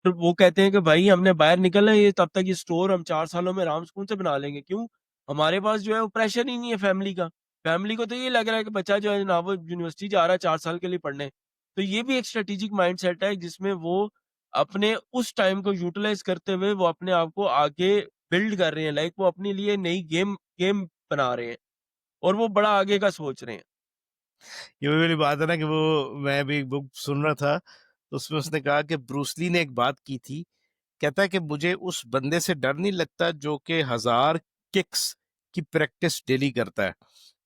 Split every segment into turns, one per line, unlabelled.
तो वो कहते हैं कि भाई हमने बाहर निकलना है, ये तब तक ये स्टोर हम 4 सालों में आराम सुकून से बना लेंगे। क्यों? हमारे पास जो है वो प्रेशर ही नहीं है फैमिली का। फैमिली को तो ये लग रहा है कि बच्चा जो है ना वो यूनिवर्सिटी जा रहा है 4 साल के लिए पढ़ने। तो ये भी एक स्ट्रेटेजिक माइंडसेट है जिसमें वो अपने उस टाइम को यूटिलाइज करते हुए वो अपने आप को आगे बिल्ड कर रहे हैं। लाइक वो अपने लिए नई गेम गेम बना रहे हैं और वो बड़ा आगे का सोच रहे हैं।
ये वही वाली बात है ना कि वो, मैं भी एक बुक सुन रहा था, तो उसमें उसने कहा कि ब्रूसली ने एक बात की थी। कहता है कि मुझे उस बंदे से डर नहीं लगता जो कि 1000 किक्स की प्रैक्टिस डेली करता है,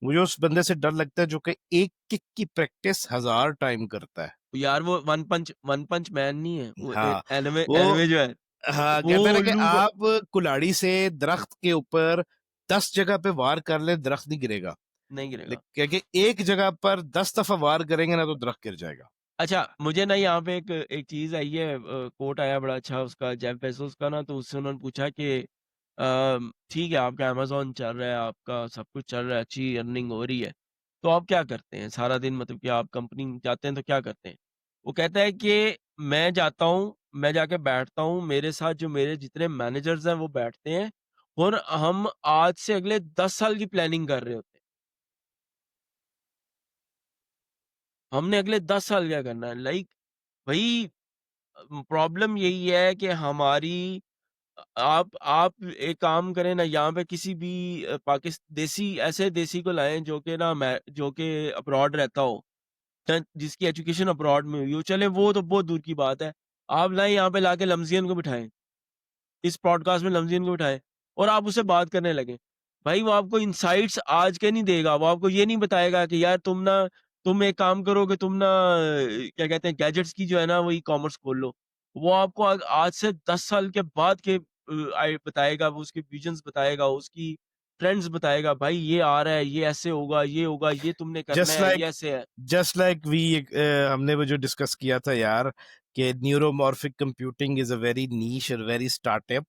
मुझे उस बंदे से डर लगता है जो कि एक किक की प्रैक्टिस 1000 टाइम करता है।
यार वो वन पंच मैन नहीं है वो
हाँ
एनिमे
वो,
एनिमे जो है
हाँ
वो
कहता है ना कि
उल्लू को
आप कुल्हाड़ी से दरख्त के ऊपर 10 जगह पे वार कर ले, दरख्त नहीं गिरेगा,
नहीं गिरेगा।
लेकिन कि एक जगह पर 10 दफा वार करेंगे ना तो दरख्त गिर जाएगा।
अच्छा मुझे ना यहाँ पे एक एक चीज आई है, कोट आया बड़ा अच्छा उसका जेफ बेजोस का ना, तो उससे उन्होंने पूछा कि ठीक है आपका अमेजोन चल रहा है, आपका सब कुछ चल रहा है, अच्छी अर्निंग हो रही है, तो आप क्या करते हैं सारा दिन? मतलब कि आप कंपनी जाते हैं तो क्या करते हैं? वो कहता है कि मैं जाता हूँ, मैं जाके बैठता हूँ, मेरे साथ जो मेरे जितने मैनेजर्स हैं वो बैठते हैं और हम आज से अगले 10 साल की प्लानिंग कर रहे होते हैं। हमने अगले 10 साल क्या करना है, लाइक भाई प्रॉब्लम यही है कि हमारी आप एक काम करें ना, यहाँ पे किसी भी पाकिस देसी ऐसे देसी को लाएं जो कि ना जो कि अब्रॉड रहता हो, जिसकी एजुकेशन अब्रॉड में हुई हो, चले वो तो बहुत दूर की बात है। आप लाएं यहाँ पे लाके लम्जियन को बिठाएं, इस पॉडकास्ट में लम्ज़ियन को उठाएँ और आप उससे बात करने लगे। भाई वो आपको इनसाइट्स आज के नहीं देगा, वो आपको ये नहीं बताएगा कि यार तुम एक काम करो कि तुम ना क्या कहते हैं गैजेट्स की जो है ना वो ई-कॉमर्स खोल लो। वो आपको आज से 10 साल के बाद के बताएगा, वो उसके विजन्स बताएगा, उसकी ट्रेंड्स बताएगा, भाई ये आ रहा है, ये होगा, ये तुमने करना
जस्ट
है, ये
लाइक
ऐसे है।
जस्ट लाइक वी हमने वो जो डिस्कस किया था यार, कि neuromorphic computing is a very niche और वेरी स्टार्टअप।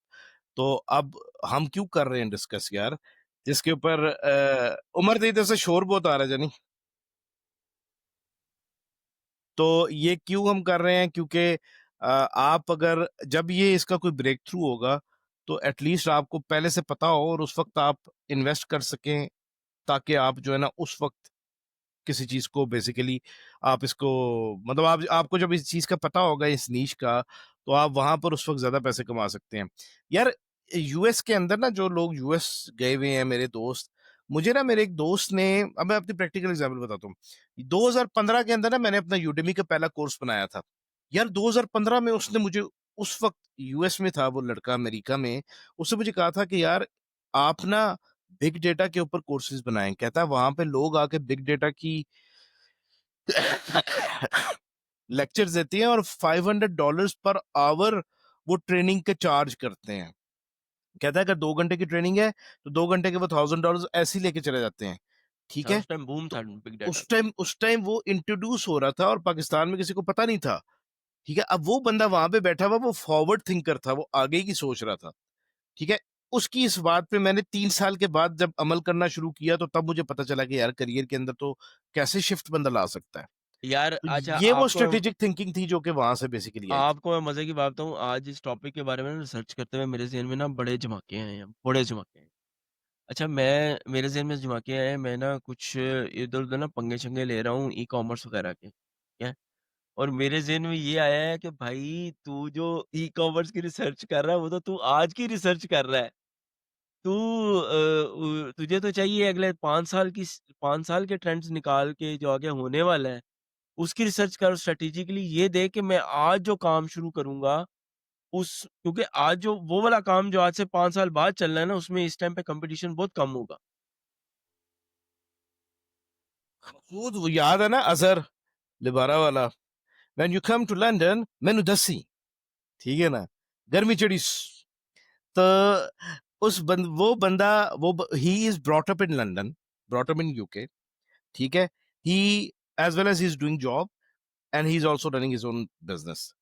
तो अब हम क्यों कर रहे हैं डिस्कस यार, जिसके ऊपर उमर दे से शोर बहुत आ रहा है जानी। तो ये क्यों हम कर रहे हैं, क्योंकि आप अगर जब ये इसका कोई ब्रेक थ्रू होगा तो एटलीस्ट आपको पहले से पता हो और उस वक्त आप इन्वेस्ट कर सकें, ताकि आप जो है ना उस वक्त किसी चीज को बेसिकली आप इसको, मतलब आप आपको जब इस चीज का पता होगा, इस नीश का, तो आप वहां पर उस वक्त ज्यादा पैसे कमा सकते हैं यार। यूएस के अंदर ना, जो लोग यूएस गए हुए हैं मेरे दोस्त, मुझे ना मेरे एक दोस्त ने, अब मैं अपनी प्रैक्टिकल एग्जांपल बताता हूँ। 2015 के अंदर ना मैंने अपना यूडेमी का पहला कोर्स बनाया था यार। 2015 में उसने मुझे, उस वक्त यूएस में था वो लड़का, अमेरिका में, उसने मुझे कहा था कि यार आप ना बिग डेटा के ऊपर कोर्सेज बनाएं। कहता है वहां पे लोग आके बिग डेटा की लेक्चर्स देते हैं और $500 पर आवर वो ट्रेनिंग के चार्ज करते हैं। कहता है अगर 2 घंटे की ट्रेनिंग है तो 2 घंटे के वो $1000 ऐसे ही लेके चले जाते हैं। ठीक
अच्छा
है।
उस टाइम बूम
तो
था बिग डाटा का।
उस टाइम वो इंट्रोड्यूस हो रहा था और पाकिस्तान में किसी को पता नहीं था। ठीक है। अब वो बंदा वहां पे बैठा हुआ, वो फॉरवर्ड थिंकर था, वो आगे की सोच रहा था। ठीक है। उसकी इस बात पे मैंने 3 साल के बाद जब अमल करना शुरू किया तो तब मुझे पता चला कि यार करियर के अंदर तो कैसे शिफ्ट बंदा ला सकता है।
यार
तो
अच्छा
ये वो
आपको
स्ट्रेटेजिक थिंकिंग थी जो कि वहां से बेसिकली आई थी।
आपको मैं मजे की बात बताऊं, आज इस टॉपिक के बारे में ना रिसर्च करते हुए मेरे ज़हन में ना बड़े झमाके आए हैं, बड़े झमाके हैं। अच्छा मैं मेरे ज़हन में झमाके आए हैं, मैं ना कुछ इधर उधर ना पंगे शंगे ले रहा हूँ ई कॉमर्स वगैरह के, ठीक है? और मेरे ज़हन में ये आया है कि भाई तू जो ई कॉमर्स की रिसर्च कर रहा है वो तो तू आज की रिसर्च कर रहा है। तू तुझे तो चाहिए अगले 5 साल 5 साल के ट्रेंड्स निकाल के जो आगे होने वाला है उसकी रिसर्च कर। स्ट्रेटेजिकली ये देख कि मैं आज जो काम शुरू करूंगा उस क्योंकि आज जो वो वाला काम जो आज से 5 साल बाद चल रहा है ना उसमें इस टाइम पे कंपटीशन बहुत कम होगा।
वो याद है ना अजहर लिबारा वाला, when you come to London मैनू दसी। ठीक है ना, गर्मी चढ़ी तो वो बंदा, he is brought up in London, brought up in UK. ठीक है। He as well as he is doing job and he is also running his own business.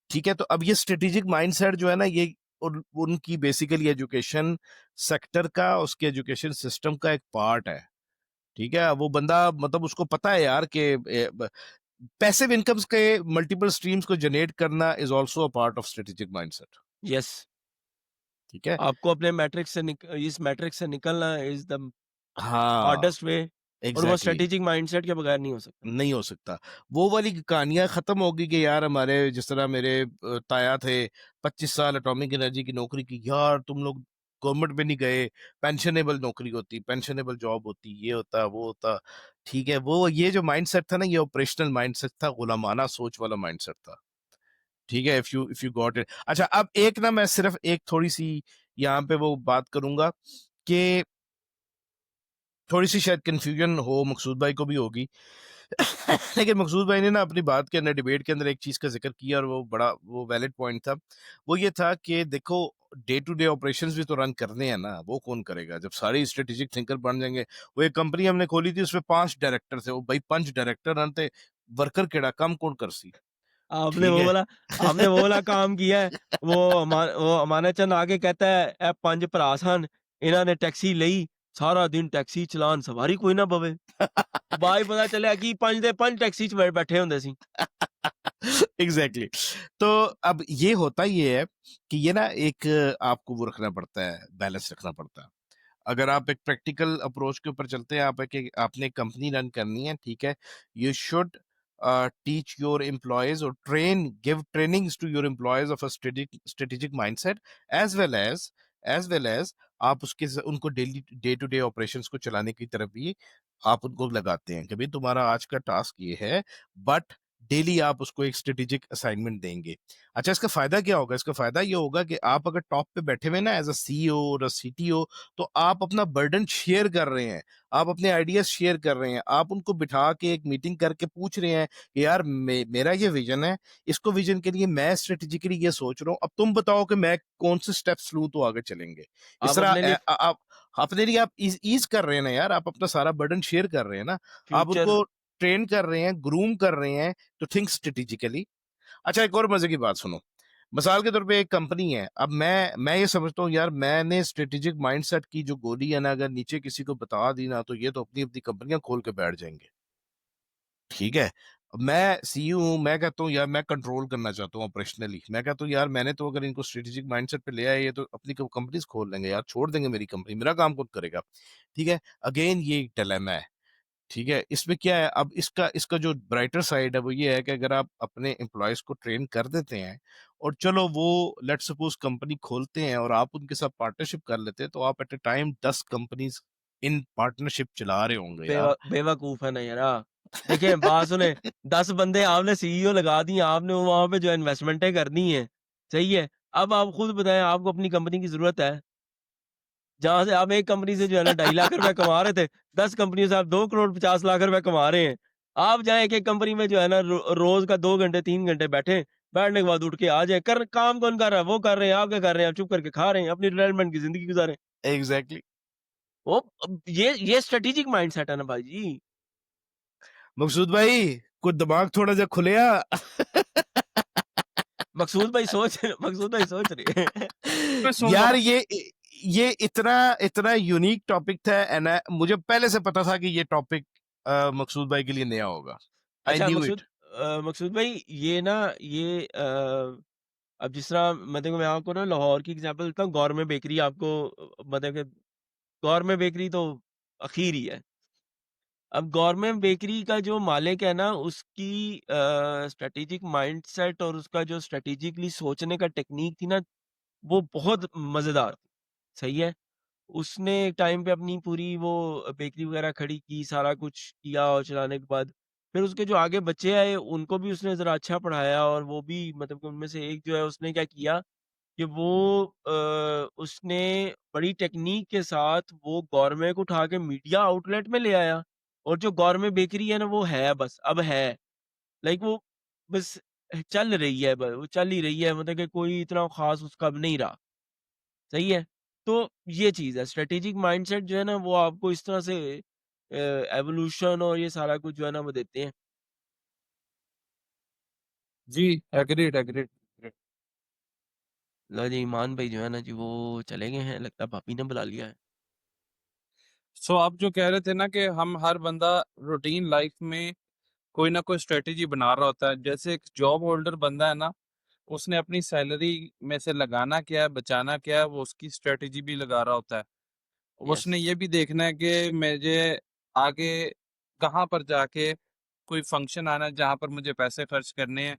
ठीक है। तो अब ये स्ट्रेटेजिक माइंडसेट जो है ना, ये उनकी बेसिकली एजुकेशन सेक्टर का, उसके एजुकेशन सिस्टम का एक पार्ट है। ठीक है। वो बंदा मतलब उसको पता है यार कि पैसिव इनकम्स के मल्टीपल स्ट्रीम्स को जनरेट करना is also a part of strategic mindset.
Yes,
ठीक है।
आपको अपने मैट्रिक्स से इस मैट्रिक्स से निकलना इज़ द
हाँ,
हार्डेस्ट वे, और वो
एग्जैक्टली,
स्ट्रैटेजिक माइंडसेट के बगैर नहीं हो सकता।
नहीं हो सकता। वो वाली कहानियां खत्म होगी कि यार हमारे जिस तरह मेरे ताया थे, 25 साल एटॉमिक एनर्जी की नौकरी की, यार तुम लोग गवर्नमेंट में नहीं गए, पेंशनेबल नौकरी होती, पेंशनेबल जॉब होती, ये होता वो होता। ठीक है, वो ये जो माइंडसेट था ना, ये ऑपरेशनल माइंडसेट था, गुलामाना सोच वाला माइंडसेट था। ठीक है, इफ यू गॉट इट। अच्छा, अब एक ना मैं सिर्फ एक थोड़ी सी यहाँ पे वो बात करूंगा कि थोड़ी सी शायद कंफ्यूजन हो, मकसूद भाई को भी होगी। लेकिन मकसूद भाई ने ना अपनी बात के अंदर, डिबेट के अंदर एक चीज का जिक्र किया, और वो बड़ा वो वैलिड पॉइंट था। वो ये था कि देखो, डे टू डे ऑपरेशंस भी तो रन करने हैं ना, वो कौन करेगा जब सारे स्ट्रेटेजिक थिंकर बन जाएंगे। वो एक कंपनी हमने खोली थी, उसमें 5 डायरेक्टर थे, वो भाई 5 डायरेक्टर रन थे, वर्कर केड़ा काम कौन कर सी।
आपने
ठीक
वो
है।
वाला आपने वो वाला काम किया है। वो अमानत चंद आके कहता है, "ए 5 भरा सन, इन्हां ने टैक्सी लई, सारा दिन टैक्सी चलान, सवारी कोई ना पवे।" ਬਾਅਦ 'ਚ पता ਚੱਲਿਆ कि 5 ਦੇ 5 टैक्सी 'ਚ बैठे ਹੁੰਦੇ ਸੀ।
Exactly exactly. तो अब ये होता ये है कि ये ना एक आपको वो रखना पड़ता है, बैलेंस रखना पड़ता है। अगर आप एक प्रैक्टिकल अप्रोच के ऊपर चलते हैं, आपने एक कंपनी रन करनी है, ठीक है, you should teach your employees और give trainings to your employees of a strategic mindset, as well as आप उनको daily day to day operations को चलाने की तरफ भी आप उनको लगाते हैं कि भाई तुम्हारा आज का टास्क ये है, बट डेली आप उसको एक स्ट्रेटेजिक असाइनमेंट देंगे। अच्छा, इसका फायदा क्या होगा? इसका फायदा ये होगा कि आप अगर टॉप पे बैठे हुए ना एज अ सीईओ और सीटीओ, तो आप अपना बर्डन शेयर कर रहे हैं, आप अपने आइडियाज शेयर कर रहे हैं, आप उनको बिठा के एक मीटिंग करके पूछ रहे हैं कि यार मेरा ये विजन है, इसको विजन के लिए मैं स्ट्रेटेजिकली ये सोच रहा हूँ, अब तुम बताओ कि मैं कौन से स्टेप्स लूँ तो आगे चलेंगे। इस
आप
तरह
अपने लिए
आप अपने लिए आप ईज कर रहे हैं ना यार, आप अपना सारा बर्डन शेयर कर रहे हैं ना, आप
फ्यूचर
उनको ट्रेन कर रहे हैं, ग्रूम कर रहे हैं टू थिंक स्ट्रेटेजिकली। अच्छा, एक और मजे की बात सुनो। मिसाल के तौर पे एक कंपनी है, अब मैं ये समझता हूँ यार, मैंने स्ट्रेटेजिक माइंडसेट की जो गोली है ना, अगर नीचे किसी को बता दी ना, तो ये तो अपनी अपनी कंपनियां खोल के बैठ जाएंगे। ठीक है। अब मैं सीईओ हूँ, मैं कहता हूँ यार मैं कंट्रोल करना चाहता हूँ ऑपरेशनली, मैं कहता हूँ यार मैंने तो अगर इनको स्ट्रेटेजिक माइंडसेट पे ले आए, ये तो अपनी कंपनीज खोल लेंगे यार, छोड़ देंगे मेरी कंपनी, मेरा काम कौन करेगा। ठीक है। अगेन ये एक डिलेमा है। ठीक है, इसमें क्या है, अब इसका इसका जो ब्राइटर साइड है वो ये है कि अगर आप अपने एम्प्लॉयज को ट्रेन कर देते हैं, और चलो वो लेट सपोज कंपनी खोलते हैं और आप उनके साथ पार्टनरशिप कर लेते हैं, तो आप एट ए टाइम 10 कंपनीज इन पार्टनरशिप चला रहे होंगे यार।
बेवकूफ़ है ना यार। देखिए बात सुने, 10 बंदे आपने सीईओ लगा दिए, आपने वहाँ पे जो है इन्वेस्टमेंटें करनी है, सही है? अब आप खुद बताएँ, आपको अपनी कंपनी की ज़रूरत है? जहाँ से आप एक कंपनी से जो है ना ₹2.5 लाख कमा रहे थे, 10 कंपनियों से आप 2 करोड़ 50 लाख रुपए कमा रहे हैं। आप जाएँ एक-एक कंपनी में जो है ना रोज़ का 2 घंटे 3 घंटे बैठें, बैठने के बाद उठ के आ जाएँ। काम कौन कर रहा है? वो कर रहे हैं, आप क्या कर रहे हैं? आप चुप करके खा रहे हैं, अपनी रिटायरमेंट की ज़िंदगी गुज़ारें।
एग्जैक्टली।
वो ये स्ट्रैटेजिक माइंडसेट है ना भाईजी।
मकसूद भाई, कुछ दिमाग थोड़ा जा खुलिया।
मकसूद भाई सोच रहे हैं।
मैं सुन लो
यार,
ना।
ये इतना इतना यूनिक टॉपिक था, एंड मुझे पहले से पता था कि ये टॉपिक मकसूद भाई के लिए नया होगा। आई
अच्छा
न्यू इट।
मकसूद भाई ये ना अब जिस तरह मतलब मैं आपको ना लाहौर की एग्ज़ाम्पल देता हूँ, गौरमेंट बेकरी आपको मतलब कि गौरमेंट बेकरी तो आखिर ही है। अब गवर्नमेंट बेकरी का जो मालिक है ना, उसकी स्ट्रैटेजिक माइंडसेट और उसका जो स्ट्रैटेजिकली सोचने का टेक्नीक थी ना, वो बहुत मज़ेदार थी, सही है। उसने एक टाइम पे अपनी पूरी वो बेकरी वगैरह खड़ी की, सारा कुछ किया और चलाने के बाद, फिर उसके जो आगे बच्चे आए, उनको भी उसने ज़रा अच्छा पढ़ाया और वो भी मतलब कि उनमें से एक जो है उसने क्या किया कि वो उसने बड़ी टेक्नीक के साथ वो गौरमेट को उठा के मीडिया आउटलेट में ले आया, और जो गौरमेट बेकरी है ना वो है बस अब है। लाइक वो बस चल रही है वो चल ही रही है, मतलब कि कोई इतना ख़ास उसका अब नहीं रहा, सही है? तो ये चीज़ है, स्ट्रैटेजिक माइंडसेट जो है ना वो आपको इस तरह से एवोल्यूशन और ये सारा कुछ जो है ना वो देते हैं।
जी, एग्रीड एग्रीड।
लो जी ईमान भाई जो है ना जी वो चले गए हैं, लगता है भाभी ने बुला लिया है।
सो आप जो कह रहे थे ना कि हम हर बंदा रूटीन लाइफ में कोई ना कोई स्ट्रेटेजी बना रहा होता है। जैसे एक जॉब होल्डर बंदा है ना, उसने अपनी सैलरी में से लगाना क्या है, बचाना क्या है, वो उसकी स्ट्रेटेजी भी लगा रहा होता है।
यस।
उसने ये भी देखना है कि मुझे आगे कहाँ पर जाके कोई फंक्शन आना है जहाँ पर मुझे पैसे खर्च करने हैं,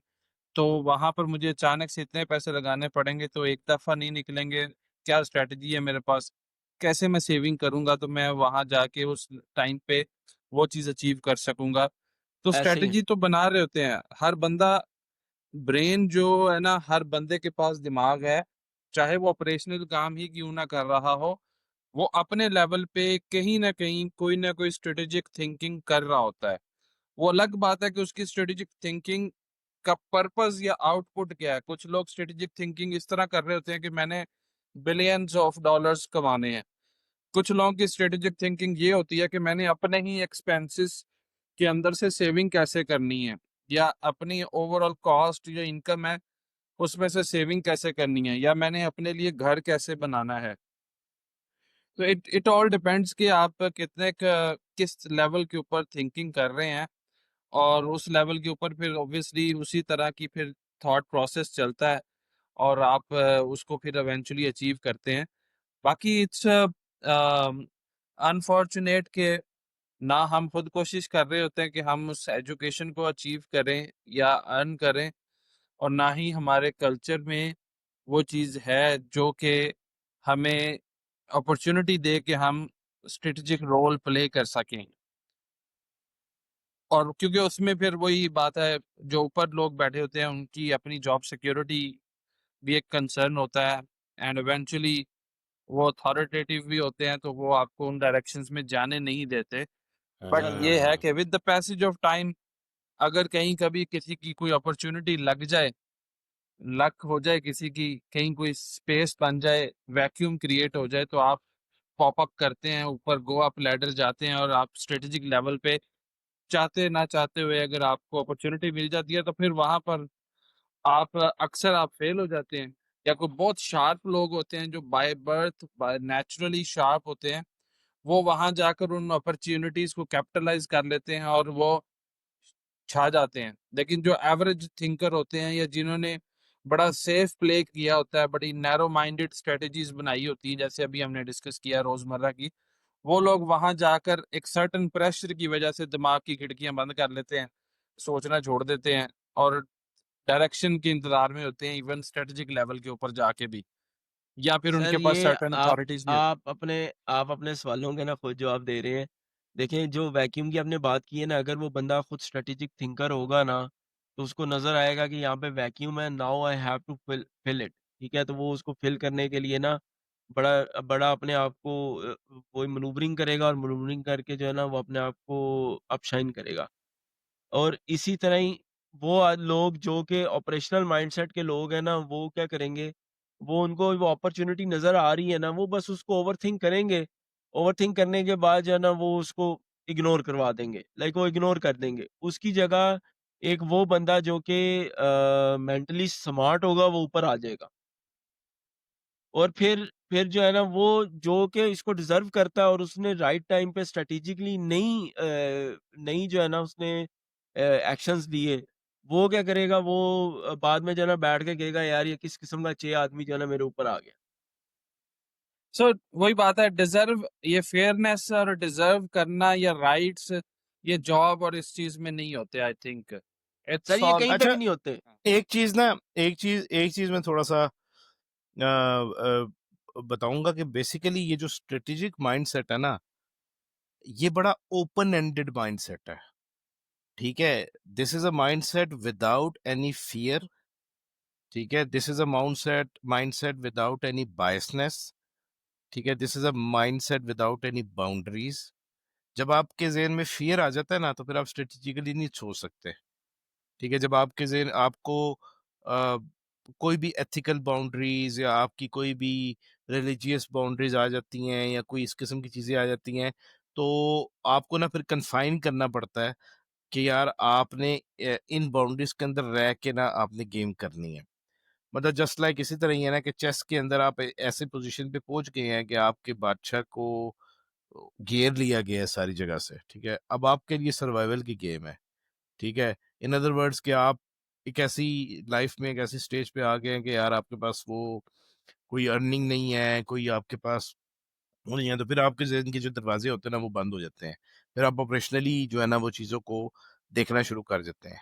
तो वहां पर मुझे अचानक से इतने पैसे लगाने पड़ेंगे तो एक दफा नहीं निकलेंगे। क्या स्ट्रेटजी है मेरे पास, कैसे मैं सेविंग करूंगा तो मैं वहां जाके उस टाइम पे वो चीज अचीव कर सकूंगा। तो
ऐसे ही है।
स्ट्रेटजी तो बना रहे होते हैं हर बंदा। ब्रेन जो है ना, हर बंदे के पास दिमाग है, चाहे वो ऑपरेशनल काम ही क्यों ना कर रहा हो, वो अपने लेवल पे कहीं ना कोई स्ट्रेटेजिक थिंकिंग कर रहा होता है। वो अलग बात है कि उसकी स्ट्रेटेजिक थिंकिंग का पर्पस या आउटपुट क्या है। कुछ लोग स्ट्रेटेजिक थिंकिंग इस तरह कर रहे होते हैं कि मैंने बिलियंस ऑफ डॉलर्स कमाने हैं। कुछ लोगों की स्ट्रेटेजिक थिंकिंग ये होती है कि मैंने अपने ही एक्सपेंसेस के अंदर से सेविंग कैसे करनी है, या अपनी ओवरऑल कॉस्ट जो इनकम है उसमें से सेविंग कैसे करनी है, या मैंने अपने लिए घर कैसे बनाना है। तो इट इट ऑल डिपेंड्स कि आप किस लेवल के ऊपर थिंकिंग कर रहे हैं, और उस लेवल के ऊपर फिर ऑब्वियसली उसी तरह की फिर थॉट प्रोसेस चलता है, और आप उसको फिर इवेंचुअली अचीव करते हैं। बाकी इट्स अनफॉर्चुनेट कि ना हम खुद कोशिश कर रहे होते हैं कि हम उस एजुकेशन को अचीव करें या अर्न करें, और ना ही हमारे कल्चर में वो चीज़ है जो कि हमें अपॉर्चुनिटी दे कि हम स्ट्रेटेजिक रोल प्ले कर सकें। और क्योंकि उसमें फिर वही बात है, जो ऊपर लोग बैठे होते हैं उनकी अपनी जॉब सिक्योरिटी भी एक कंसर्न होता है, एंड इवेंचुअली वो अथॉरिटेटिव भी होते हैं तो वो आपको उन डायरेक्शंस में जाने नहीं देते। बट ये है
हाँ।
कि with the passage of time, अगर कहीं कभी किसी की कोई अपॉर्चुनिटी लग जाए, लक हो जाए किसी की, कहीं कोई स्पेस बन जाए, वैक्यूम क्रिएट हो जाए, तो आप पॉप अप करते हैं, ऊपर गो अप लैडर जाते हैं, और आप स्ट्रेटेजिक लेवल पे चाहते ना चाहते हुए अगर आपको अपॉर्चुनिटी मिल जाती है तो फिर वहां पर आप अक्सर आप फेल हो जाते हैं। या कोई बहुत शार्प लोग होते हैं जो by birth bye naturally sharp होते हैं, वो वहां जाकर उन अपॉर्चुनिटीज को कैपिटलाइज कर लेते हैं और वो छा जाते हैं। लेकिन जो एवरेज थिंकर होते हैं, या जिन्होंने बड़ा सेफ प्ले किया होता है, बड़ी नैरो माइंडेड स्ट्रेटेजीज बनाई होती हैं, जैसे अभी हमने डिस्कस किया रोजमर्रा की, वो लोग वहां जाकर एक सर्टन प्रेशर की वजह से दिमाग की खिड़कियां बंद कर लेते हैं, सोचना छोड़ देते हैं, और डायरेक्शन के इंतजार में होते हैं, इवन स्ट्रेटेजिक लेवल के ऊपर जाके भी, या फिर
सर
उनके पास
ये
सर्टन अथॉरिटीज नहीं होती।
आप अपने सवालों के ना खुद जवाब दे रहे हैं। देखें जो वैक्यूम की आपने बात की है ना, अगर वो बंदा खुद स्ट्रैटेजिक थिंकर होगा ना, तो उसको नज़र आएगा कि यहाँ पे वैक्यूम है, now I have to fill fill it. ठीक है? तो वो उसको फिल करने के लिए ना बड़ा बड़ा अपने आप को वो मैन्यूवरिंग करेगा और मैन्यूवरिंग करके जो है ना वो अपने आप को अपशाइन करेगा। और इसी तरह ही वो लोग जो कि ऑपरेशनल माइंडसेट के लोग हैं ना, वो क्या करेंगे, वो उनको वो अपॉर्च्युनिटी नज़र आ रही है ना, वो बस उसको ओवरथिंक करेंगे। ओवरथिंक करने के बाद जो है ना, वो उसको इग्नोर करवा देंगे, लाइक वो इग्नोर कर देंगे। उसकी जगह एक वो बंदा जो कि मेंटली स्मार्ट होगा, वो ऊपर आ जाएगा। और फिर जो है ना, वो जो कि इसको डिज़र्व करता है और उसने राइट टाइम पे स्ट्रैटेजिकली नहीं जो है ना उसने एक्शंस लिए, वो क्या करेगा, वो बाद में जो है ना बैठ के कहेगा यार ये किस किस्म का चे आदमी जो है ना मेरे ऊपर आ गया।
सो वही बात है, डिजर्व, ये फेयरनेस और डिजर्व करना या राइट्स, ये जॉब और इस चीज में नहीं होते। आई थिंक
सर
इट्स
ये
ऑल।
कहीं पे
अच्छा,
भी नहीं होते।
एक चीज ना, एक चीज मैं थोड़ा सा बताऊंगा कि बेसिकली ये जो स्ट्रेटेजिक माइंडसेट है ना, ये बड़ा ओपन एंडेड माइंडसेट है। ठीक है, this is a mindset without any fear. ठीक है, this is a mindset mindset without any biasness. ठीक है, this is a mindset without any boundaries. जब आपके ज़हन में फियर आ जाता है ना, तो फिर आप स्ट्रेटेजिकली नहीं सोच सकते। ठीक है, जब आपके ज़हन आपको अ, कोई भी एथिकल बाउंड्रीज या आपकी कोई भी रिलीजियस बाउंड्रीज आ जाती हैं या कोई इस किस्म की चीज़ें आ जाती हैं, तो आपको ना फिर कन्फाइन करना पड़ता है कि यार आपने इन बाउंड्रीज के अंदर रह के ना आपने गेम करनी है। मतलब जस्ट लाइक इसी तरह ही है ना कि चेस के अंदर आप ऐसे पोजीशन पे पहुंच गए हैं कि आपके बादशाह को घेर लिया गया है सारी जगह से। ठीक है, अब आपके लिए सर्वाइवल की गेम है। ठीक है, इन अदर वर्ड्स कि आप एक ऐसी लाइफ में एक ऐसी स्टेज पे आ गए हैं कि यार आपके पास वो कोई अर्निंग नहीं है, कोई आपके पास वो नहीं है, तो फिर आपके ज़हन के जो दरवाजे होते हैं ना वो बंद हो जाते हैं। फिर आप ऑपरेशनली जो है ना वो चीज़ों को देखना शुरू कर देते हैं।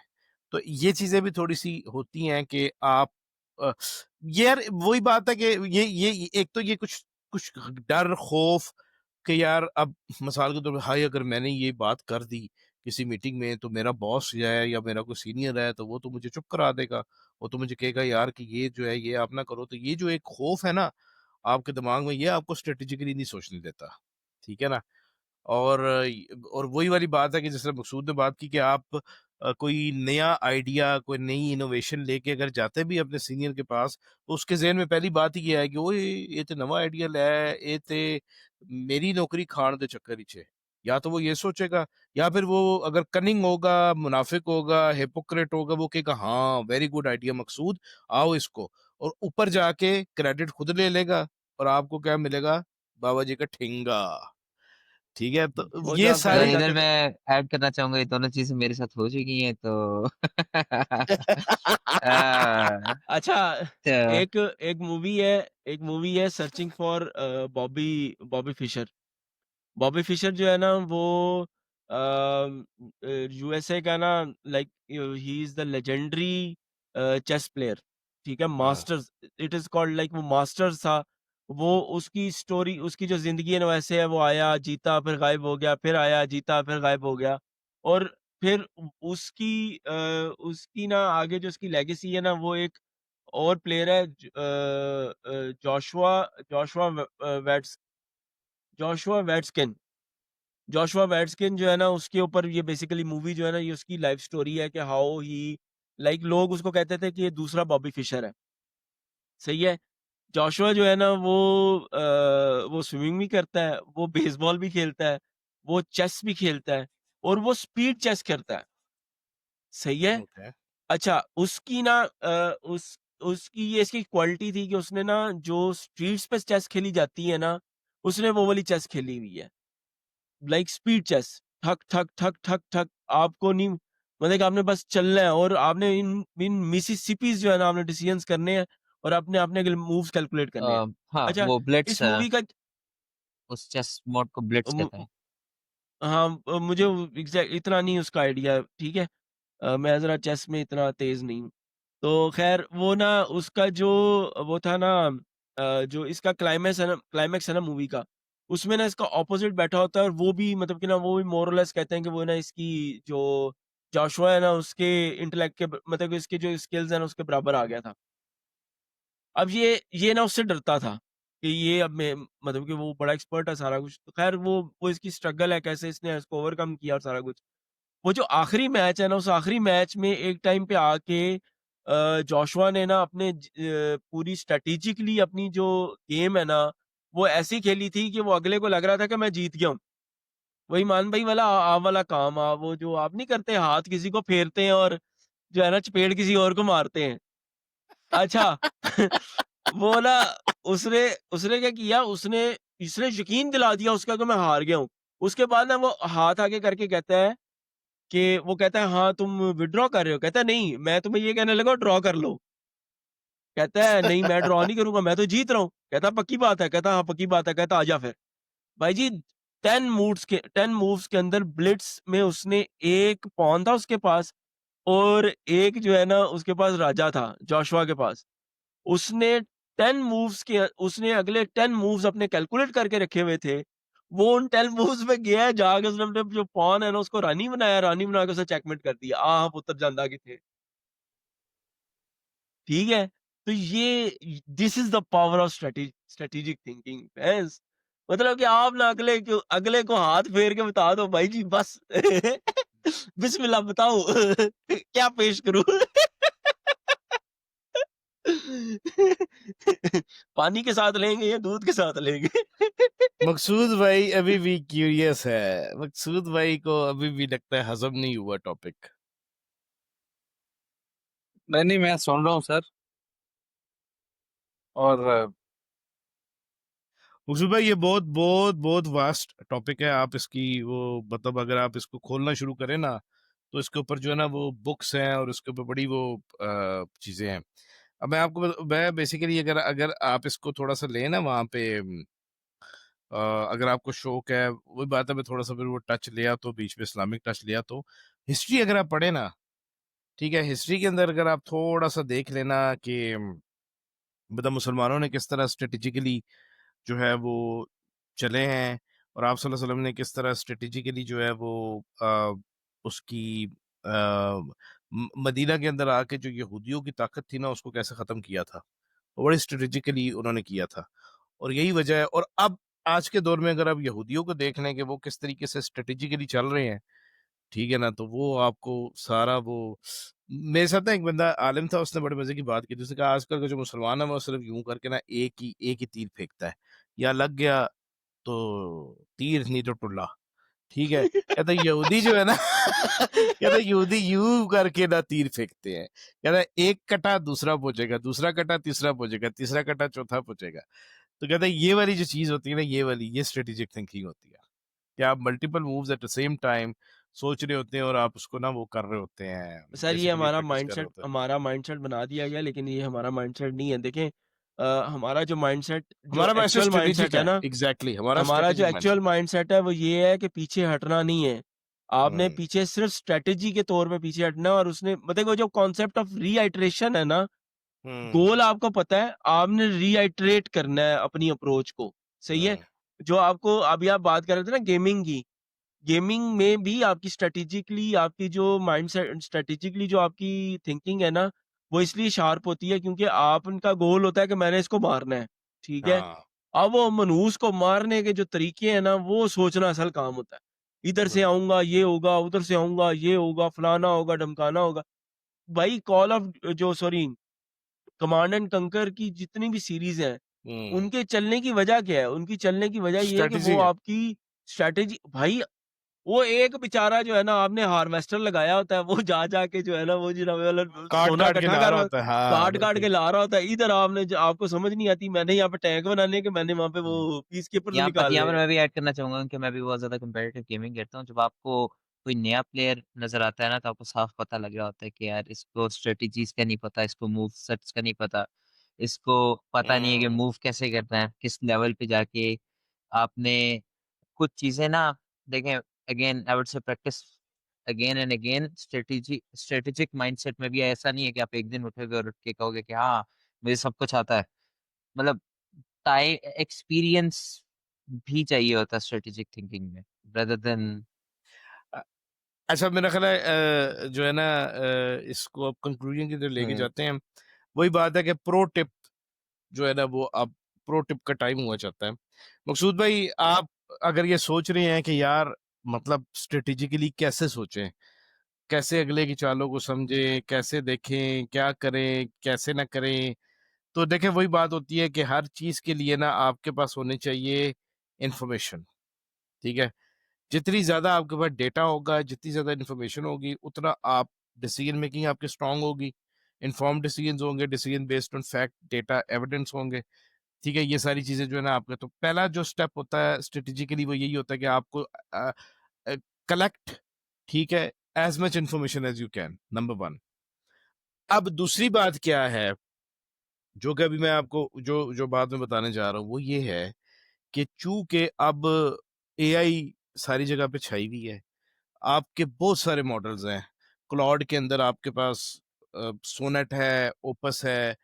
तो ये चीज़ें भी थोड़ी-सी होती हैं कि आप अ, ये यार वही बात है कि ये एक तो ये कुछ कुछ डर, खौफ कि यार अब मिसाल के तौर पे हाय अगर मैंने ये बात कर दी किसी मीटिंग में तो मेरा बॉस जो है या मेरा कोई सीनियर है तो वो तो मुझे चुप करा देगा। वो तो मुझे कहेगा यार कि ये जो है ये आप ना करो। तो ये जो एक खौफ है ना आपके दिमाग में, ये आपको स्ट्रेटेजिकली नहीं सोचने देता। ठीक है ना? और वही वाली बात है कि जैसे मकसूद ने बात की कि आप कोई नया आइडिया, कोई नई इनोवेशन लेके अगर जाते भी अपने सीनियर के पास, तो उसके ज़हन में पहली बात ही ये है कि ओए ये तो नवा आइडिया लै, ये ते मेरी नौकरी खाण दे चक्कर विच है। या तो वो ये सोचेगा या फिर वो अगर कनिंग होगा, मुनाफिक होगा, हिपोक्रेट होगा, वो कहेगा हाँ, वेरी गुड आइडिया मकसूद, आओ इसको, और ऊपर जाके क्रेडिट खुद ले लेगा और आपको क्या मिलेगा? बाबा जी का ठेंगा। ठीक है? तो
वो जो
ये
आप कहना
सर
सारी
इधर
चाहते
मैं
थे।
ऐड करना चाहूंगा, ये दोनों चीजें मेरे साथ हो चुकी हैं तो आ,
अच्छा,
तो
एक एक मूवी है searching for Bobby Bobby Fischer. Bobby Fischer जो है ना वो यूएसए का ना, like he is the legendary chess player. ठीक है,
हाँ,
masters, it is called like, वो मास्टर्स था। वो उसकी स्टोरी, उसकी जो जिंदगी है ना वैसे है, वो आया जीता फिर गायब हो गया, फिर आया जीता फिर गायब हो गया। और फिर उसकी उसकी ना आगे जो उसकी लेगेसी है ना, वो एक और प्लेयर है, Joshua Joshua Waits Joshua Waitzkin. Joshua Waitzkin जो है ना, उसके ऊपर ये बेसिकली मूवी जो है ना, ये उसकी लाइफ स्टोरी है कि हाउ ही, लाइक लोग उसको कहते थे कि ये दूसरा बॉबी फिशर है। सही है। जोशुआ जो है ना वो स्विमिंग भी करता है, वो बेसबॉल भी खेलता है, वो चेस भी खेलता है, और वो स्पीड चेस करता है। सही है।
ओके।
अच्छा, उसकी ना उसकी ये इसकी क्वालिटी थी कि उसने ना जो स्ट्रीट्स पे चेस खेली जाती है ना, उसने वो वाली चेस खेली हुई है। लाइक स्पीड चेस, ठक ठक ठक ठक ठक, आपको नहीं, मतलब कि आपने बस चलना है, और आपने इन इन मिसिसिपीज जो है ना, आपने डिसीजंस करने हैं, और आपने अपने मूव्स कैलकुलेट करने हैं।
हाँ
अच्छा,
वो ब्लिट्स
इस
है,
मूवी का
उस चेस मोड को ब्लिट्स कहते हैं।
हाँ, मुझे एग्जैक्ट इतना नहीं उसका आइडिया, ठीक है। मैं ज़रा चेस में इतना तेज़ नहीं हूँ। तो ख़ैर वो ना, उसका जो वो था ना, जो इसका क्लाइमैक्स है ना मूवी का, उसमें ना इसका ऑपोज़िट बैठा होता है, और वो भी मतलब कि ना, वो भी मोर और लेस कहते हैं कि वो ना इसकी जो जोशुआ है ना, उसके इंटेलेक्ट के मतलब कि इसके जो स्किल्स हैं ना, उसके बराबर आ गया था। अब ये ना उससे डरता था कि ये अब मैं, मतलब कि वो बड़ा एक्सपर्ट है सारा कुछ। तो ख़ैर वो इसकी स्ट्रगल है, कैसे इसने इसको ओवरकम किया और सारा कुछ। वो जो आखिरी मैच है ना, उस आखिरी मैच में एक टाइम पे आके जोशुआ ने ना पूरी स्ट्रैटेजिकली अपनी जो गेम है ना, वो ऐसी खेली थी कि वो अगले को लग रहा था कि मैं जीत गया हूँ। वही मान भाई वाला वाला काम, वो जो आप नहीं करते, हाथ किसी को फेरते हैं और जो है ना चपेट किसी और को मारते हैं। अच्छा, वो ना, उसने उसने क्या किया, उसने इसने यकीन दिला दिया उसका कि मैं हार गया हूँ। उसके बाद ना वो हाथ आगे करके कहता है कि, वो कहता है, हाँ, तुम विथड्रॉ कर रहे हो? कहता है, नहीं, मैं तुम्हें ये कहने लगा ड्रॉ कर लो। कहता है, नहीं, मैं ड्रॉ नहीं करूँगा, मैं तो जीत रहा हूँ। कहता, पक्की बात है? कहता, हाँ, पक्की बात है। कहता, आजा फिर। भाई जी, 10 मूव्स के अंदर ब्लिट्स में उसने 1 पॉन था उसके पास, और एक जो है ना उसके पास राजा था, जोशुआ के पास। उसने 10 मूव्स, उसने अगले 10 मूव्स अपने कैलकुलेट करके रखे हुए थे। वो उन 10 मूव्स में गया है, जाके उसने अपने जो पॉन है ना उसको रानी बनाया, रानी बना के उसे चेकमेट कर दिया। आहा पुत्र जांदा किथे। ठीक है? तो ये this is the power of strategic thinking friends. मतलब कि आप ना अगले को हाथ फेर के बता दो, भाई जी बस बिस्मिल्लाह बताओ क्या पेश करूँ? पानी के साथ लेंगे या दूध के साथ लेंगे?
मकसूद भाई अभी भी क्यूरियस है। मकसूद भाई को अभी भी लगता है हजम नहीं हुआ टॉपिक।
नहीं नहीं, मैं सुन रहा हूँ सर। और
मकसूद भाई ये बहुत बहुत बहुत वास्ट टॉपिक है। आप इसकी वो मतलब अगर आप इसको खोलना शुरू करें ना तो इसके ऊपर जो है ना वो बुक्स हैं और उसके ऊपर बड़ी वो चीज़ें हैं। अब मैं बेसिकली अगर अगर आप इसको थोड़ा सा लें ना वहाँ पे अगर आपको शौक है, वही बात है, मैं थोड़ा सा फिर वो टच लिया तो बीच में इस्लामिक टच लिया तो हिस्ट्री अगर आप पढ़े ना, ठीक है, हिस्ट्री के अंदर अगर आप थोड़ा सा देख लेना कि मतलब मुसलमानों ने किस तरह स्ट्रेटेजिकली जो है वो चले हैं, और आप सल्लल्लाहु अलैहि वसल्लम ने किस तरह स्ट्रेटेजिकली जो है वो उसकी मदीना के अंदर आके जो यहूदियों की ताकत थी ना उसको कैसे ख़त्म किया था, वो बड़ी स्ट्रेटेजिकली उन्होंने किया था। और यही वजह है। और अब आज के दौर में अगर आप यहूदियों को देख लें कि वो किस तरीके से स्ट्रेटेजिकली चल रहे हैं, ठीक है ना, तो वो आपको सारा वो मेरे साथ ना एक बंदा आलिम था, उसने बड़े मजे की बात की थी। उसने कहा आजकल का जो मुसलमान है वो सिर्फ यूं करके ना एक ही तीर फेंकता है, या लग गया तो तीर नहीं तो टुल्ला, ठीक है। कहता यहूदी जो है ना कहता यहूदी यूं करके ना तीर फेंकते हैं, कहता एक कटा दूसरा पहुंचेगा, दूसरा कटा तीसरा पहुंचेगा, तीसरा कटा चौथा पहुंचेगा। तो कहता है ये वाली जो चीज होती है ना, ये स्ट्रेटेजिक थिंकिंग होती है कि आप multiple moves at the same time सोच रहे होते हैं और आप उसको ना वो कर रहे होते हैं,
सर ये
बेसिकली प्रैक्टिस कर रहे होते हैं।
हमारा माइंडसेट बना दिया गया, लेकिन ये हमारा माइंडसेट नहीं है। देखें हमारा जो माइंडसेट, जो
हमारा माइंडसेट
एक्चुअल
स्ट्रेटेजिक
माइंडसेट है
है,
ना,
एग्जैक्टली हमारा
हमारा जो
स्ट्रेटेजिक
एक्चुअल
माइंडसेट है।
माइंडसेट है वो ये है कि पीछे हटना नहीं है। आपने
हम्म
पीछे सिर्फ स्ट्रेटेजी के तौर पे पीछे हटना है, और उसने मतलब वो जो कॉन्सेप्ट ऑफ रीआइट्रेशन है ना,
हम्म
गोल आपको पता है, आपने रीआइट्रेट करना है अपनी अप्रोच को। सही है?
हम्म
जो आपको अभी आप बात कर रहे थे ना गेमिंग की, गेमिंग में भी आपकी स्ट्रैटेजिकली आपकी जो माइंडसेट स्ट्रैटेजिकली जो आपकी थिंकिंग है ना, वो इसलिए शार्प होती है क्योंकि आप उनका गोल होता है कि मैंने इसको मारना है, ठीक है?
हाँ
अब वो मनहूस को मारने के जो तरीके हैं ना, वो सोचना असल काम होता है। इधर से
बिल्कुल।
आऊँगा, ये होगा, उधर से आऊँगा, ये होगा, फलाना होगा, ढमकाना होगा। भाई कॉल ऑफ जो सॉरी कमांड एंड कंकर की जितनी भी सीरीज़ हैं,
हम्म
उनके चलने की वजह क्या है? उनकी चलने की वजह ये है कि
स्ट्रेटेजी
वो
है।
आपकी स्ट्रैटेजी भाई, वो एक बेचारा जो है ना, आपने हार्वेस्टर लगाया होता है, वो जा के जो है ना, वो जो मतलब
काट
सोना
काट के
इकट्ठा
ला
कर
रहा
रहा,
होता है, हाँ
काट-काट
बिल्कुल।
के ला रहा होता है। इधर आपने ज आपको समझ नहीं आती, मैंने यहाँ पे टैंक बनाने हैं कि मैंने वहाँ पे वो
हम्म।
पीसकीपर्स
यहाँ
निकालने
पर
हैं।
मैं भी ऐड करना चाहूंगा कि मैं भी बहुत ज्यादा कंपेटिटिव गेमिंग करता हूँ। जब आपको कोई नया प्लेयर नजर आता है ना, तो आपको साफ पता लग रहा होता है कि यार इसको स्ट्रेटजीज का नहीं पता, इसको मूव सेट्स का नहीं पता, इसको पता नहीं है कि
हम्म
मूव कैसे करना है, किस लेवल पे जाके आपने कुछ चीजें ना, देखें, again I would say practice again and again. Strategic mindset में भी ऐसा नहीं है कि आप एक दिन उठोगे और उठ के कहोगे कि हाँ मुझे सब कुछ आता है। मतलब टाइम एक्सपीरियंस भी चाहिए होता है स्ट्रेटेजिक थिंकिंग में, rather देन।
अ- अच्छा, मेरा ख्याल है जो है ना इसको अब कंक्लूजन की तरफ लेके
हम्म।
जाते हैं। वही बात है कि प्रो टिप जो है ना वो अब प्रो टिप का टाइम हुआ चाहता है। मकसूद भाई, आप अगर ये सोच रहे हैं कि यार मतलब स्ट्रेटेजिकली कैसे सोचें, कैसे अगले की चालों को समझें, कैसे देखें, क्या करें कैसे ना करें, तो देखें वही बात होती है कि हर चीज के लिए ना आपके पास होनी चाहिए इंफॉर्मेशन, ठीक है। जितनी ज्यादा आपके पास डेटा होगा, जितनी ज्यादा इंफॉर्मेशन होगी, उतना आप डिसीजन मेकिंग आपकी स्ट्रांग होगी, इन्फॉर्म्ड डिसीजन होंगे, decision based on fact data evidence होंगे, ठीक है। ये सारी चीजें जो है ना आपका, तो पहला जो स्टेप होता है स्ट्रेटेजिकली वो यही होता है कि आपको कलेक्ट, ठीक है, as much information as you can, number one. अब दूसरी बात क्या है, जो कि अभी मैं आपको जो जो बात मैं बताने जा रहा हूँ वो ये है कि चूंकि अब एआई सारी जगह पे छाई हुई है, आपके बहुत सारे मॉडल्स हैं। क्लाउड के अंदर आपके पास सोनेट है, ओपस है,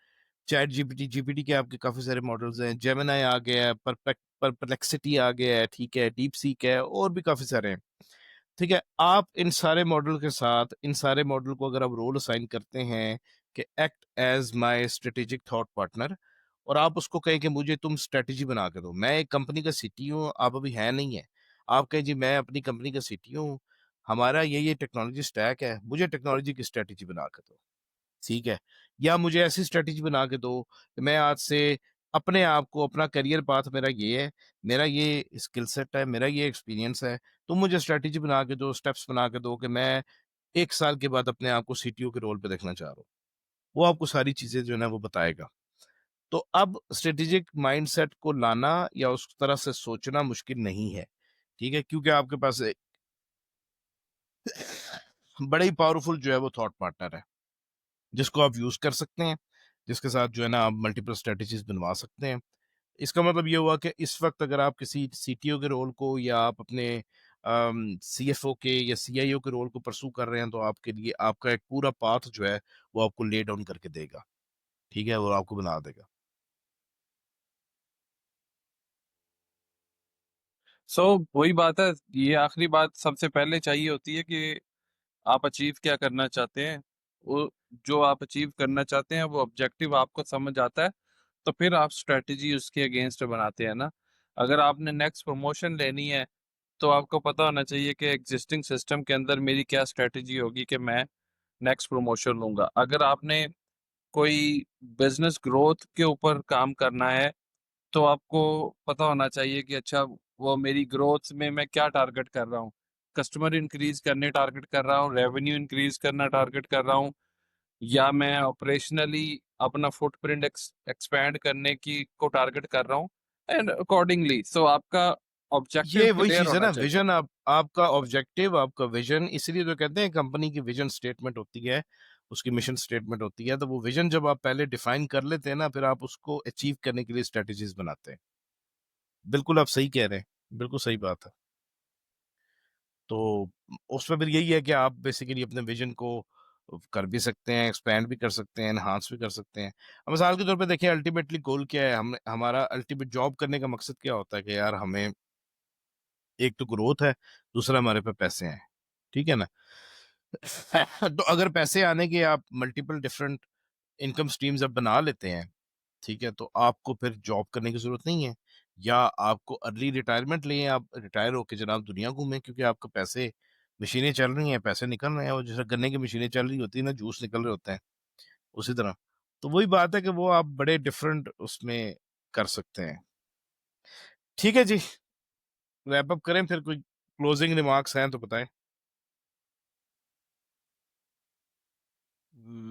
चैट जीपीटी जीपीटी के आपके काफी सारे मॉडल्स हैं, जेमिनाई आ गया है, परप्लेक्सिटी आ गया है, ठीक है, डीप सीक है, और भी काफी सारे हैं, ठीक है। आप इन सारे मॉडल के साथ, इन सारे मॉडल को अगर आप रोल असाइन करते हैं कि act as my strategic thought partner, और आप उसको कहें कि मुझे तुम स्ट्रेटेजी बना के दो, मैं एक कंपनी का सीटीओ हूँ, आप अभी है नहीं है, आप कहें जी मैं अपनी कंपनी का सीटीओ हूँ, हमारा ये टेक्नोलॉजी स्टैक है, मुझे टेक्नोलॉजी की स्ट्रेटेजी बना के दो, ठीक है। या मुझे ऐसी स्ट्रेटेजी बना के दो कि मैं आज से अपने आप को, अपना करियर पाथ मेरा ये है, मेरा ये स्किल सेट है, मेरा ये एक्सपीरियंस है, तुम मुझे स्ट्रेटेजी बना के दो, स्टेप्स बना के दो कि मैं 1 साल के बाद अपने आप को सीटीओ के रोल पे देखना चाह रहा हूँ। वो आपको सारी चीजें जो है ना वो बताएगा। तो अब स्ट्रेटेजिक माइंडसेट को लाना या उस तरह से सोचना मुश्किल नहीं है, ठीक है, क्योंकि आपके पास बड़ा ही पावरफुल जो है वो थॉट पार्टनर है, जिसको आप यूज कर सकते हैं, जिसके साथ जो है ना आप मल्टीपल स्ट्रेटजीज बनवा सकते हैं। इसका मतलब ये हुआ कि इस वक्त अगर आप किसी सीटीओ के रोल को या आप अपने सीएफओ के या सीआईओ के रोल को परसू कर रहे हैं, तो आपके लिए आपका एक पूरा पाथ जो है वो आपको ले डाउन करके देगा, ठीक है, वो आपको बना देगा।
सो वही बात है, ये आखिरी बात सबसे पहले चाहिए होती है कि आप अचीव क्या करना चाहते हैं। वो जो आप अचीव करना चाहते हैं वो ऑब्जेक्टिव आपको समझ आता है, तो फिर आप स्ट्रेटजी उसके अगेंस्ट बनाते हैं ना। अगर आपने नेक्स्ट प्रमोशन लेनी है तो आपको पता होना चाहिए कि एग्जिस्टिंग सिस्टम के अंदर मेरी क्या स्ट्रेटजी होगी कि मैं नेक्स्ट प्रमोशन लूंगा। अगर आपने कोई बिजनेस ग्रोथ के ऊपर काम करना है तो आपको पता होना चाहिए कि अच्छा, वो मेरी ग्रोथ में मैं क्या टारगेट कर रहा हूँ। कस्टमर इंक्रीज करने टारगेट कर रहा हूँ, रेवेन्यू इंक्रीज करना टारगेट कर रहा हूँ, या मैं ऑपरेशनली अपना फुटप्रिंट एक्सपैंड करने की को टारगेट कर रहा हूँ। एंड अकॉर्डिंगली सो आपका ऑब्जेक्टिव
ये वही
क्लियर
चीज है
होना
ना,
चाहिए।
विजन, आपका ऑब्जेक्टिव, आपका विजन, इसीलिए तो कहते हैं कंपनी की विजन स्टेटमेंट होती है, उसकी मिशन स्टेटमेंट होती है। तो वो विजन जब आप पहले डिफाइन कर लेते हैं ना, फिर आप उसको अचीव करने के लिए स्ट्रेटजीज बनाते हैं। बिल्कुल आप सही कह रहे हैं, बिल्कुल सही बात है। तो उसमें फिर यही है कि आप बेसिकली अपने विजन को कर भी सकते हैं, एक्सपैंड भी कर सकते हैं, एनहांस भी कर सकते हैं। अब मिसाल के तौर पे देखिए, अल्टीमेटली गोल क्या है, हम हमारा अल्टीमेट जॉब करने का मकसद क्या होता है कि यार हमें एक तो ग्रोथ है, दूसरा हमारे पे पैसे हैं, ठीक है ना। तो अगर पैसे आने के आप मल्टीपल डिफरेंट इनकम स्ट्रीम्स अब बना लेते हैं, ठीक है, तो आपको फिर जॉब करने की जरूरत नहीं है, या आपको अर्ली रिटायरमेंट लें, आप रिटायर होके जनाब दुनिया घूमें, क्योंकि आपके पैसे, मशीनें चल रही हैं, पैसे निकल रहे हैं, और जैसे गन्ने की मशीनें चल रही होती है ना, जूस निकल रहे होते हैं, उसी तरह। तो वही बात है कि वो आप बड़े डिफरेंट उसमें कर सकते हैं। ठीक है जी, रैप अप करें फिर, कोई क्लोजिंग रिमार्क्स हैं तो बताएं।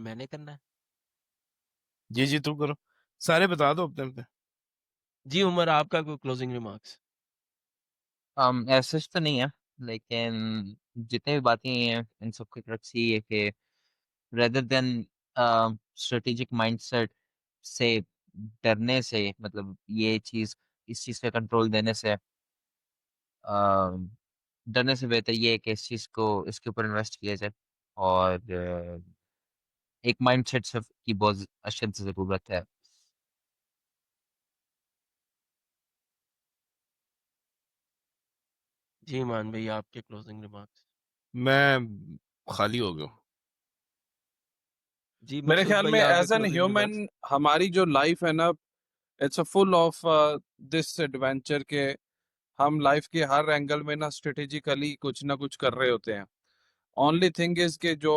मैंने करना है?
जी जी, तुम करो, सारे बता दो अपने अपने।
जी उमर, आपका कोई क्लोजिंग रिमार्क्स?
ऐसा तो नहीं है, लेकिन जितने भी बातें हैं इन सब की तरफ से ये है कि रेदर देन स्ट्रेटेजिक माइंडसेट से डरने से, मतलब ये चीज, इस चीज पे कंट्रोल देने से, अम, डरने से बेहतर ये है कि इस चीज को, इसके ऊपर इन्वेस्ट किया जाए। और एक माइंडसेट से की बहुत अशद जरूरत है।
जी ईमान भाई, आपके क्लोजिंग रिमार्क्स?
मैं खाली हो गया हूँ।
जी
मेरे
मकसूद
ख्याल
भाई,
में
आपके
as an
closing
human
remarks?
हमारी जो लाइफ है ना, it's a full of this adventure के हम लाइफ के हर एंगल में ना स्ट्रेटेजिकली कुछ ना कुछ कर रहे होते हैं। ओनली थिंग इज के जो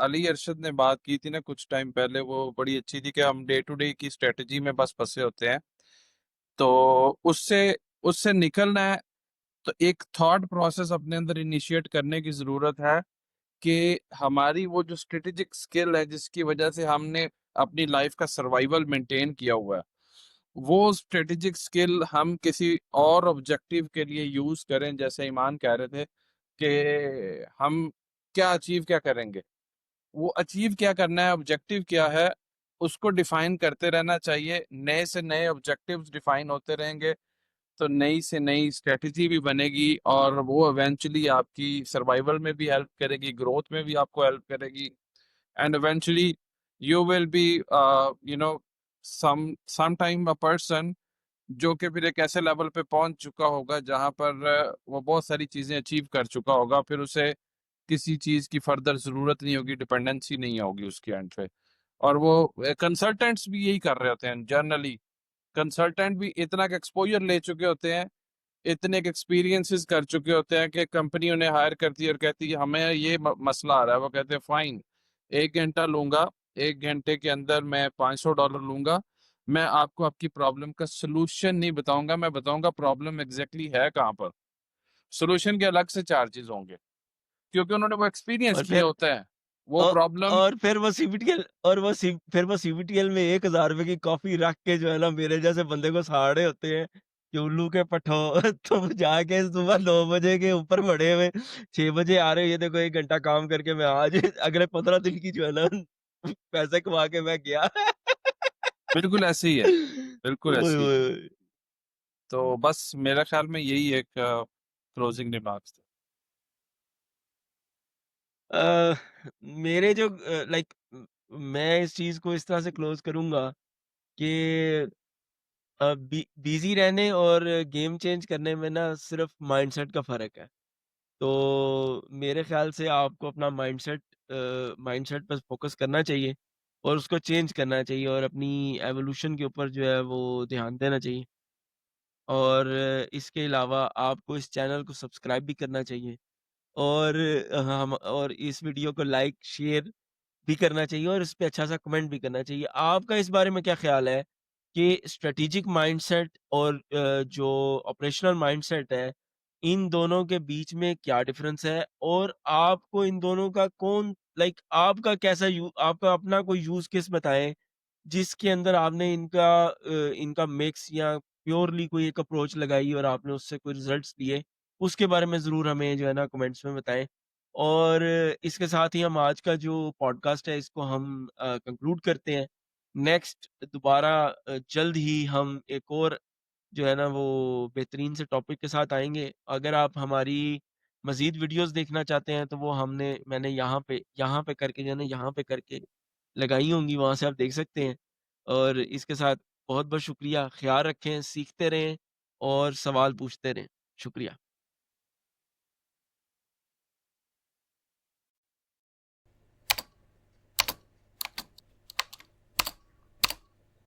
अली अरशद ने बात की थी ना कुछ टाइम पहले, वो बड़ी अच्छी थी कि हम डे टू डे की स्ट्रेटजी में बस फंसे होते हैं। तो उससे उससे निकलना है तो एक थॉट प्रोसेस अपने अंदर इनिशिएट करने की जरूरत है कि हमारी वो जो स्ट्रेटेजिक स्किल है जिसकी वजह से हमने अपनी लाइफ का सर्वाइवल मेंटेन किया हुआ है, वो स्ट्रेटेजिक स्किल हम किसी और ऑब्जेक्टिव के लिए यूज करें। जैसे ईमान कह रहे थे कि हम क्या करेंगे, वो अचीव क्या करना है, ऑब्जेक्टिव क्या है, उसको डिफाइन करते रहना चाहिए। नए से नए ऑब्जेक्टिव्स डिफाइन होते रहेंगे तो नई से नई स्ट्रेटजी भी बनेगी, और वो इवेंचुअली आपकी सर्वाइवल में भी हेल्प करेगी, ग्रोथ में भी आपको हेल्प करेगी। And eventually you will be you know some time a person जो कि फिर एक ऐसे लेवल पे पहुंच चुका होगा जहां पर वो बहुत सारी चीजें अचीव कर चुका होगा, फिर उसे किसी चीज की फर्दर जरूरत नहीं होगी, डिपेंडेंसी नहीं होगी उसके एंड पे। और वो कंसल्टेंट्स भी यही कर रहे होते हैं जनरली। कंसल्टेंट भी इतना एक्सपोजर ले चुके होते हैं, इतने एक्सपीरियंसेस कर चुके होते हैं कि कंपनी उन्हें हायर करती है और कहती है हमें ये मसला आ रहा है। वो कहते हैं फाइन, 1 घंटा लूंगा, 1 घंटे के अंदर मैं $500 लूंगा। मैं आपको आपकी प्रॉब्लम का सोल्यूशन नहीं बताऊंगा, मैं बताऊंगा प्रॉब्लम एग्जैक्टली है कहाँ पर। सोल्यूशन के अलग से चार्जेस होंगे क्योंकि उन्होंने वो एक्सपीरियंस
और
किया
फिर
होता है वो
औ
प्रॉब्लम।
और फिर वो सीबीटीएल और फिर वो सीबीटीएल में 1000 रुपए की कॉफी रख के जो है ना, मेरे जैसे बंदे को सहारे होते हैं कि उल्लू के पठो तुम जाके सुबह 9 बजे के ऊपर पड़े हुए 6 बजे आ रहे हो, ये देखो 1 घंटा काम करके मैं आज अगले 15 दिन की जो है ना पैसे कमा के मैं गया।
बिल्कुल ऐसे ही है, बिल्कुल
ओए,
ऐसे ही है।
ओए, ओए।
तो बस मेरा ख्याल में यही एक क्लोजिंग रिमार्क्स थे।
अ, मेरे जो लाइक मैं इस चीज़ को इस तरह से क्लोज़ करूँगा कि बिज़ी रहने और गेम चेंज करने में ना सिर्फ़ माइंडसेट का फ़र्क है। तो मेरे ख़्याल से आपको अपना माइंडसेट पर फ़ोकस करना चाहिए और उसको चेंज करना चाहिए और अपनी एवोल्यूशन के ऊपर जो है वो ध्यान देना चाहिए। और इसके अलावा आपको इस चैनल को सब्सक्राइब भी करना चाहिए और हम और इस वीडियो को लाइक, शेयर भी करना चाहिए और इस पे अच्छा-सा कमेंट भी करना चाहिए। आपका इस बारे में क्या ख़्याल है कि स्ट्रैटेजिक माइंडसेट और जो ऑपरेशनल माइंडसेट है, इन दोनों के बीच में क्या डिफ़रेंस है? और आपको इन दोनों का कौन लाइक आपका कैसा यू आपका अपना कोई यूज़ केस बताएँ, जिसके अंदर आपने इनका मिक्स या प्योरली कोई एक अप्रोच लगाई और आपने उससे कोई रिज़ल्ट्स लिए, उसके बारे में ज़रूर हमें जो है ना कमेंट्स में बताएँ। और इसके साथ ही हम आज का जो पॉडकास्ट है इसको हम कंक्लूड करते हैं। नेक्स्ट दोबारा जल्द ही हम एक और जो है ना वो बेहतरीन से टॉपिक के साथ आएँगे। अगर आप हमारी मज़ीद वीडियोज़ देखना चाहते हैं तो वो मैंने यहाँ पे करके जो है ना यहाँ पे करके लगाई होंगी, वहाँ से आप देख सकते हैं। और इसके साथ बहुत-बहुत शुक्रिया। ख़्याल रखें, सीखते रहें और सवाल पूछते रहें। शुक्रिया।